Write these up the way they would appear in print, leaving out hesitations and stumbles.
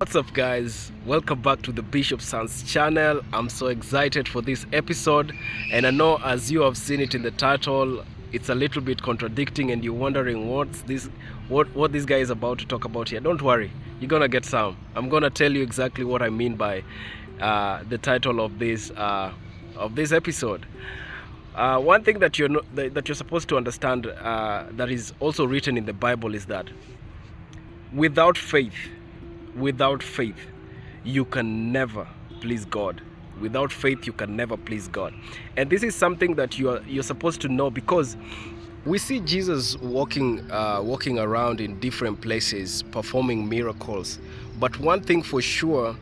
What's up, guys? Welcome back to the Bishop Sons channel. I'm so excited for this episode, and I know as you have seen it in the title, it's a little bit contradicting, and you're wondering what this guy is about to talk about here. Don't worry, you're gonna get some. I'm gonna tell you exactly what I mean by the title of this episode. One thing that you're supposed to understand that is also written in the Bible is that without faith, you can never please God. Without faith, you can never please God. And this is something that you're supposed to know, because we see Jesus walking around in different places performing miracles. But one thing for sure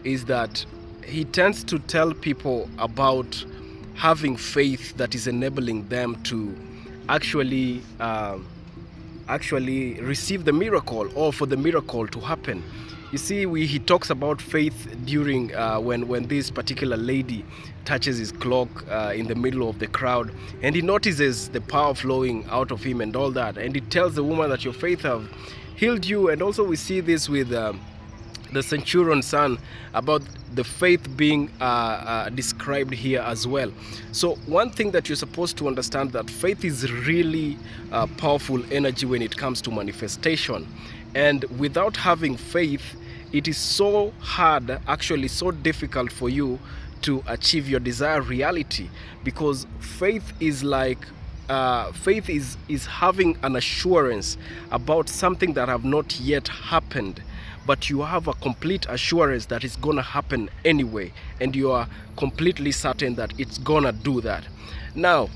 is that he tends to tell people about having faith that is enabling them to actually receive the miracle, or for the miracle to happen. You see, he talks about faith during when this particular lady touches his cloak in the middle of the crowd, and he notices the power flowing out of him and all that, and he tells the woman that your faith have healed you. And also we see this with the centurion's son, about the faith being described here as well. So one thing that you're supposed to understand, that faith is really powerful energy when it comes to manifestation. And without having faith, it is so hard, actually so difficult for you to achieve your desired reality, because faith is like faith is having an assurance about something that have not yet happened, but you have a complete assurance that it's gonna happen anyway, and you are completely certain that it's gonna do that. Now,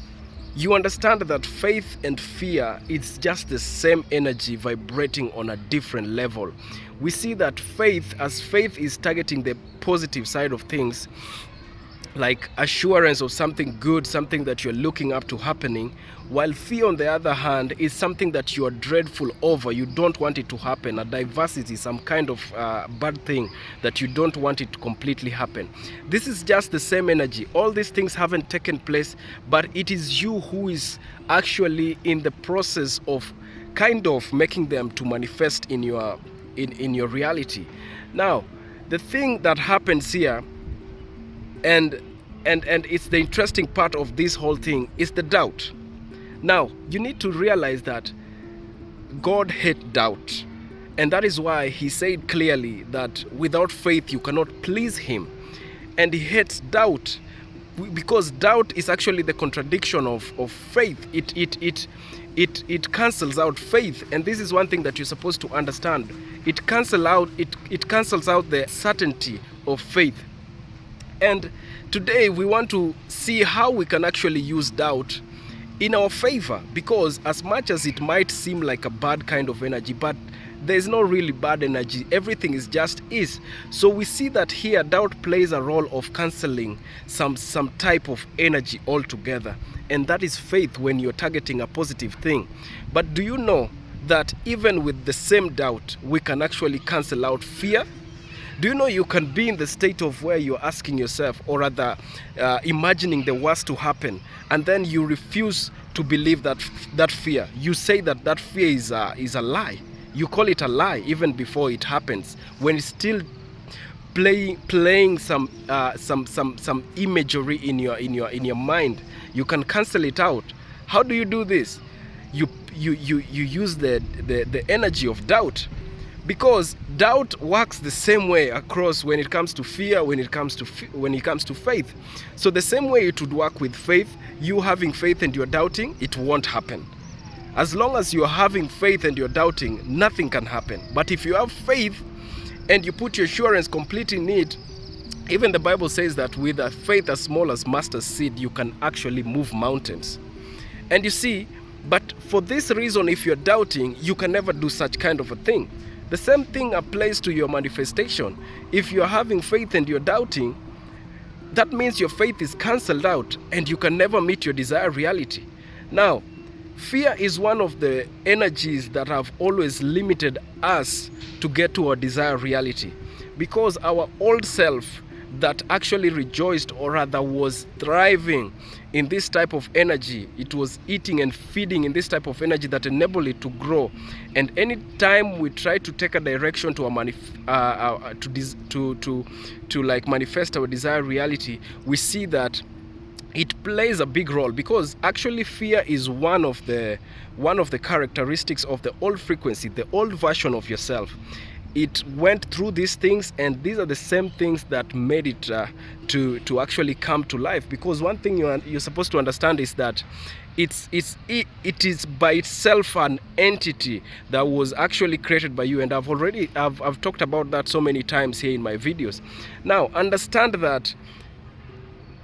you understand that faith and fear, it's just the same energy vibrating on a different level. We see that faith is targeting the positive side of things, like assurance of something good, something that you're looking up to happening, while fear, on the other hand, is something that you are dreadful over. You don't want it to happen. A diversity, some kind of bad thing that you don't want it to completely happen. This is just the same energy. All these things haven't taken place, but it is you who is actually in the process of kind of making them to manifest in your reality. Now, the thing that happens here, and it's the interesting part of this whole thing, is the doubt. Now, you need to realize that God hates doubt, and that is why he said clearly that without faith you cannot please him. And he hates doubt because doubt is actually the contradiction of faith. It cancels out faith, and this is one thing that you're supposed to understand. It cancels out the certainty of faith. And today we want to see how we can actually use doubt in our favor, because as much as it might seem like a bad kind of energy, but there's no really bad energy. Everything is just is. So we see that here doubt plays a role of cancelling some type of energy altogether, and that is faith when you're targeting a positive thing. But do you know that even with the same doubt, we can actually cancel out fear? Do you know you can be in the state of where you're asking yourself, or rather imagining the worst to happen, and then you refuse to believe that fear. You say that fear is a lie. You call it a lie even before it happens, when it's still playing some imagery in your mind. You can cancel it out. How do you do this? You use the energy of doubt. Because doubt works the same way across when it comes to fear, when it comes to faith. So the same way it would work with faith, you having faith and you're doubting, it won't happen. As long as you're having faith and you're doubting, nothing can happen. But if you have faith and you put your assurance completely in it, even the Bible says that with a faith as small as mustard seed, you can actually move mountains. And you see, but for this reason, if you're doubting, you can never do such kind of a thing. The same thing applies to your manifestation. If you're having faith and you're doubting, that means your faith is cancelled out and you can never meet your desired reality. Now, fear is one of the energies that have always limited us to get to our desired reality, because our old self that actually rejoiced, or rather was thriving in this type of energy. It was eating and feeding in this type of energy that enabled it to grow. And anytime we try to take a direction to like manifest our desired reality, we see that it plays a big role, because actually fear is one of the characteristics of the old frequency, the old version of yourself. It went through these things, and these are the same things that made it to actually come to life. Because one thing you're supposed to understand is that it is by itself an entity that was actually created by you, and I've talked about that so many times here in my videos. Now understand that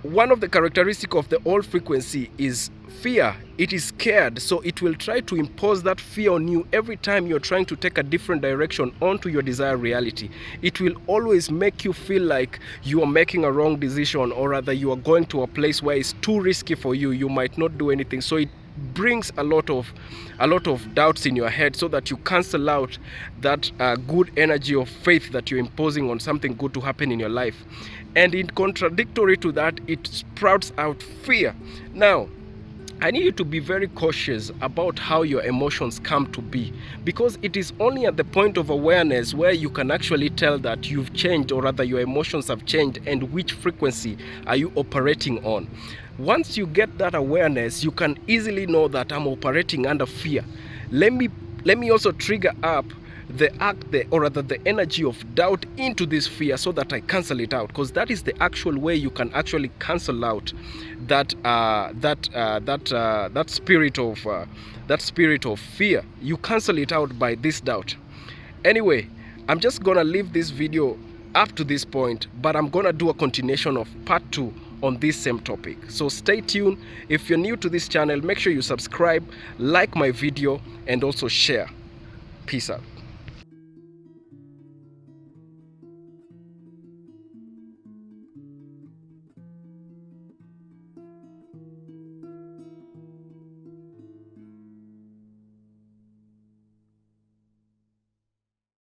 one of the characteristics of the old frequency is fear. It is scared, so it will try to impose that fear on you every time you're trying to take a different direction onto your desired reality. It will always make you feel like you are making a wrong decision, or rather you are going to a place where it's too risky for you. You might not do anything. So it brings a lot of doubts in your head, so that you cancel out that good energy of faith that you're imposing on something good to happen in your life. And in contradictory to that, it sprouts out fear. Now I need you to be very cautious about how your emotions come to be, because it is only at the point of awareness where you can actually tell that you've changed, or rather your emotions have changed, and which frequency are you operating on. Once you get that awareness, you can easily know that I'm operating under fear. Let me also trigger up the energy of doubt into this fear, so that I cancel it out, because that is the actual way you can actually cancel out that spirit of fear. You cancel it out by this doubt. Anyway, I'm just gonna leave this video up to this point, but I'm gonna do a continuation of part 2 on this same topic. So stay tuned. If you're new to this channel, make sure you subscribe, like my video, and also share. Peace out.